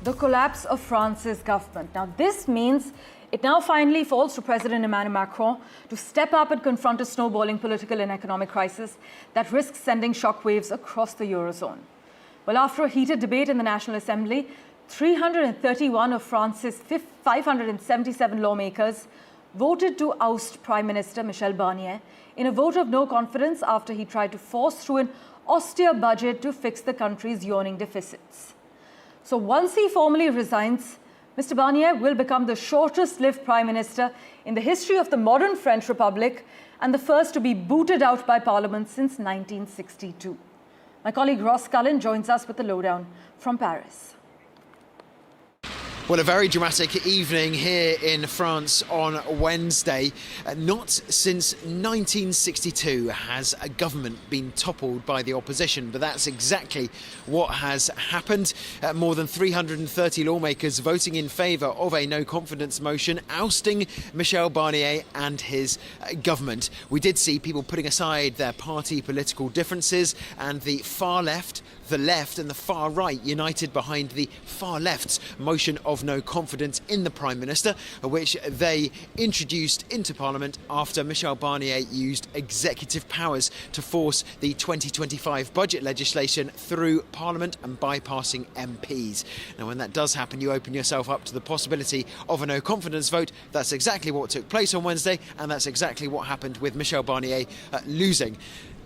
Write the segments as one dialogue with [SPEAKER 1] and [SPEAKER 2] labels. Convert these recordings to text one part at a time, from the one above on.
[SPEAKER 1] the collapse of France's government. Now, this means it now finally falls to President Emmanuel Macron to step up and confront a snowballing political and economic crisis that risks sending shockwaves across the Eurozone. Well, after a heated debate in the National Assembly, 331 of France's 577 lawmakers voted to oust Prime Minister Michel Barnier in a vote of no confidence after he tried to force through an austere budget to fix the country's yawning deficits. So once he formally resigns, Mr. Barnier will become the shortest-lived Prime Minister in the history of the modern French Republic and the first to be booted out by Parliament since 1962. My colleague Ross Cullen joins us with the lowdown from Paris.
[SPEAKER 2] Well, a very dramatic evening here in France on Wednesday. Not since 1962 has a government been toppled by the opposition, but that's exactly what has happened. More than 330 lawmakers voting in favour of a no-confidence motion, ousting Michel Barnier and his government. We did see people putting aside their party political differences, and the far left, the left and the far right united behind the far left's motion of no confidence in the Prime Minister, which they introduced into Parliament after Michel Barnier used executive powers to force the 2025 budget legislation through Parliament and bypassing MPs. Now, when that does happen, you open yourself up to the possibility of a no confidence vote. That's exactly what took place on Wednesday, and that's exactly what happened with Michel Barnier losing.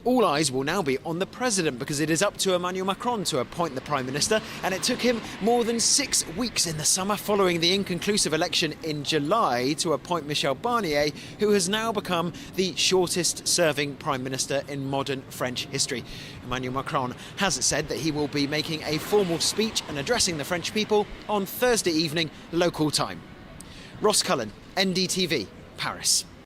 [SPEAKER 2] All eyes will now be on the President, because it is up to Emmanuel Macron to appoint the Prime Minister, and it took him more than 6 weeks in the summer following the inconclusive election in July to appoint Michel Barnier, who has now become the shortest-serving Prime Minister in modern French history. Emmanuel Macron has said that he will be making a formal speech and addressing the French people on Thursday evening, local time. Ross Cullen, NDTV, Paris.